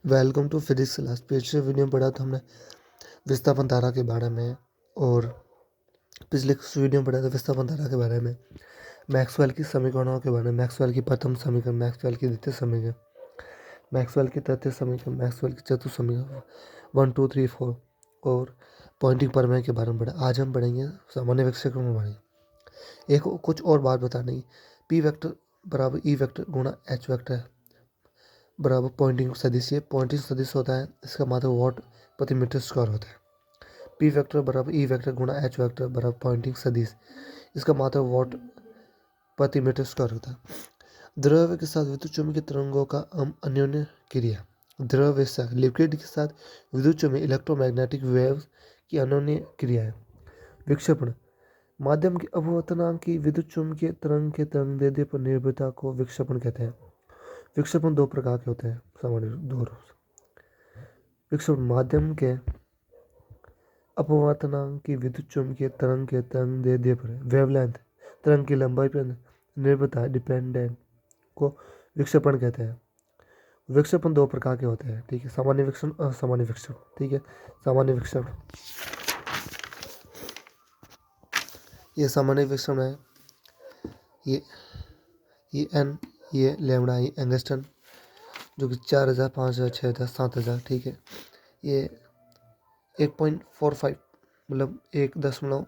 Welcome to physics class. पिछले video में पढ़ा था हमने विस्थापन धारा के बारे में, और पिछले वीडियो में पढ़ा था विस्थापन धारा के बारे में, मैक्सवेल की समीकरणों के बारे में, मैक्सवेल की प्रथम समीकरण, मैक्सवेल की द्वितीय समीकरण, मैक्सवेल की तृतीय समीकरण, मैक्सवेल की चतुर्थ समीकरण 1 2 3 4 और पॉइंटिंग प्रमेय के बारे में पढ़ा। आज हम पढ़ेंगे सामान्य विक्षेपण में पढ़ेंगे। एक कुछ और बात बतानी, पी वेक्टर बराबर ई वेक्टर गुणा एच वेक्टर बराबर पॉइंटिंग सदिश। ये पॉइंटिंग सदिश होता है, इसका मात्रा वॉट प्रति मीटर स्क्वायर होता है। पी वेक्टर बराबर ई वेक्टर गुणा एच वेक्टर बराबर पॉइंटिंग सदिश, इसका मात्रा वॉट प्रति मीटर स्क्वायर होता है। द्रव्य के साथ विद्युत चुम्बकीय तरंगों का अन्योन्य क्रिया। द्रव्य के साथ लिक्विड के साथ विद्युत चुम्बकीय इलेक्ट्रोमैग्नेटिक वेव्स की अन्योन्य क्रिया है। विक्षेपण माध्यम के अपवर्तनांक की विद्युत चुम्बकीय तरंग के तरंगदैर्ध्य पर निर्भरता को विक्षेपण कहते हैं। विक्षेपण दो प्रकार के होते हैं, सामान्य दो रूप से। विक्षेपण माध्यम के अपवर्तनांक की विद्युत चुम्बकीय तरंग के तरंगदैर्ध्य पर वेवलेंथ तरंग की लंबाई पर निर्भरता डिपेंडेंट को विक्षेपण कहते हैं। विक्षेपण दो प्रकार के होते हैं, ठीक है। सामान्य विक्षेपण, असामान्य विक्षेपण, ठीक है। सामान्य विक्षेपण, ये सामान्य विक्षेपण है। ये एन, ये लैम्डा, ये एंगस्टन, जो कि 4000, 5000, 6000, 7000, ठीक है। ये 1.45 मतलब 1.45,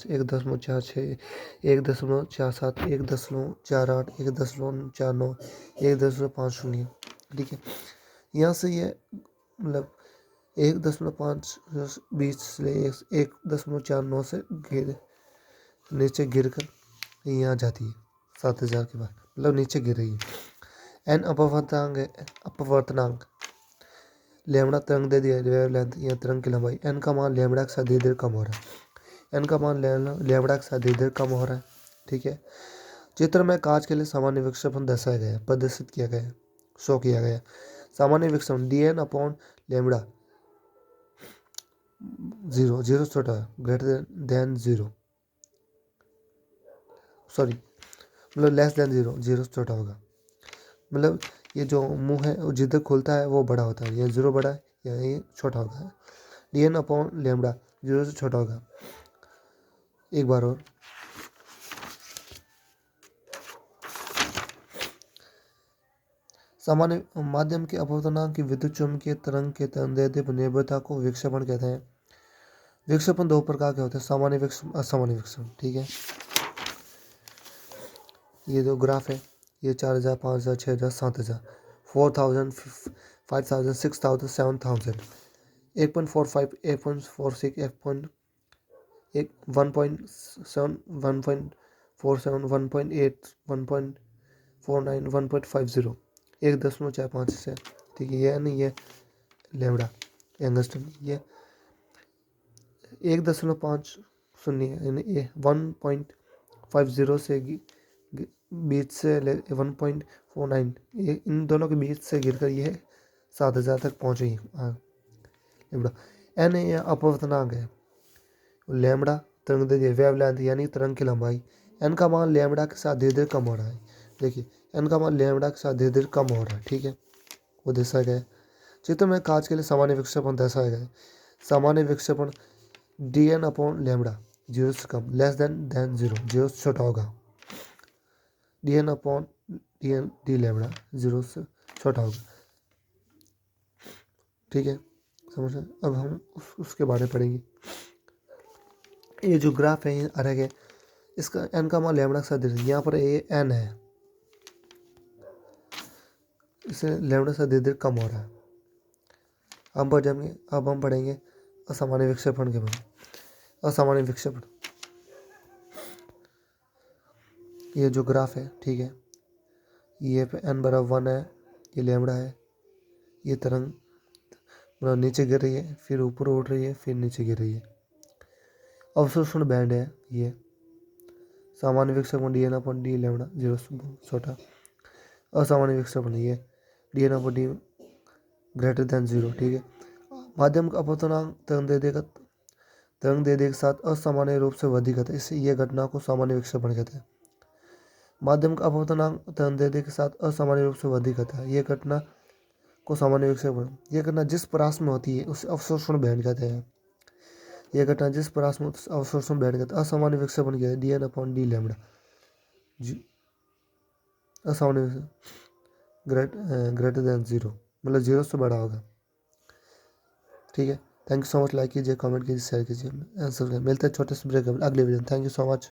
1.46, 1.47, 1.48, 1.49, 1.50, ठीक है। यहाँ से ये मतलब 1.5 बीच से 1.49 से नीचे गिर कर यहाँ जाती है 7000 के बाद, मतलब नीचे गिर रही है। एन अपवर्तनांक लैम्डा तरंगदैर्ध्य वेवलेंथ या तरंग की लंबाई। एन का मान लैम्डा के साथ धीरे धीरे कम हो रहा है। एन का मान लैम्डा के साथ धीरे धीरे कम हो रहा है, ठीक है। चित्र में कांच के लिए सामान्य विक्षेपण दर्शाया गया है, प्रदर्शित किया गया है, शो किया गया है। सामान्य विक्षेपण डी एन अपॉन लैम्डा 0, 0 छोटा ग्रेटर देन 0, सॉरी मतलब लेस देन 0, 0 छोटा होगा। मतलब ये जो मुंह है वो जिधर खुलता है वो बड़ा होता है, ये 0 बड़ा है या ये छोटा होगा। डी एन अपॉन लैम्डा 0 से छोटा होगा। एक बार और, सामान्य माध्यम के अपवर्तनांक की विद्युत चुम्बकीय तरंग के तरंगदैर्ध्य पर निर्भरता को विक्षेपण कहते हैं। विक्षेपण दो प्रकार के होते हैं, सामान्य विक्षेपण, असामान्य विक्षेपण, ठीक है। ये जो ग्राफ है, ये 4000, 5000, 6000, 7000, 4000, 5000, 6000, 7000, 1.45, 1.46, 1.7, 1.47, 1.8, 1.49, 1.50, 1.45 से, ठीक है। ये नहीं, ये लैम्डा एंगस्टन, ये 1.50 यानी ये 1.50 से बीच से 1.49, ये इन दोनों के बीच से गिरकर यह 7000 तक पहुँच गई लैम्डा। एन ये अपवर्तनांक है। लैम्डा तरंगदैर्ध्य वेवलेंथ यानी तरंग की लंबाई। एन का मान लैम्डा के साथ धीरे धीरे कम हो रहा है। देखिए, एन का मान लैम्डा के साथ धीरे धीरे कम हो रहा है, ठीक है, वो दर्शाया गया है। चित्र में कांच के लिए सामान्य विक्षेपण दर्शाया गया है। सामान्य विक्षेपण डी एन अपॉन लैम्डा 0 से कम, लेस देन 0, 0 से छोटा होगा। D n upon d lambda 0 से छोटा होगा, ठीक है, समझ रहे। अब हम उसके बारे में पढ़ेंगे। ये जो ग्राफ है, ये अलग है, इसका एन का मान लैम्डा के साथ धीरे, यहाँ पर ये एन है, इसे लैम्डा से धीरे धीरे कम हो रहा है। अब हम पढ़ेंगे असामान्य विक्षेपण के बारे में। असामान्य विक्षेपण, ये जो ग्राफ है, ठीक है, ये पे एन बराबर 1 है, ये लैम्डा है, ये तरंग नीचे गिर रही है, फिर ऊपर उठ रही है, फिर नीचे गिर रही है। अवशोषण बैंड है ये। सामान्य विक्षेपण d n upon d lambda 0 से छोटा। असामान्य विक्षेपण ये d n upon d greater than 0, ठीक है। माध्यम का अपवर्तनांक तरंगदैर्ध्य के साथ असामान्य रूप से वृद्धि करता है, इससे यह घटना को सामान्य विक्षेपण कहते हैं। माध्यम का अपवर्तनांक तरंगदैर्ध्य के साथ असामान्य रूप से वृद्धि करता है, यह घटना को सामान्य विक्षेपण। यह घटना जिस परास में होती है उसे अवशोषण बैंड कहते हैं। यह घटना जिस परास में होती है उसे अवशोषण बैंड कहते हैं। असामान्य विक्षेपण क्या है? dn upon D lambda. असामान्य ग्रेटर देन जीरो, मतलब जीरो से बड़ा होगा। ठीक है, thank you so much. Like कीजिए, कमेंट कीजिए, शेयर कीजिए, आंसर मिलते हैं छोटे से ब्रेक अगले वीडियो में। Thank you so much.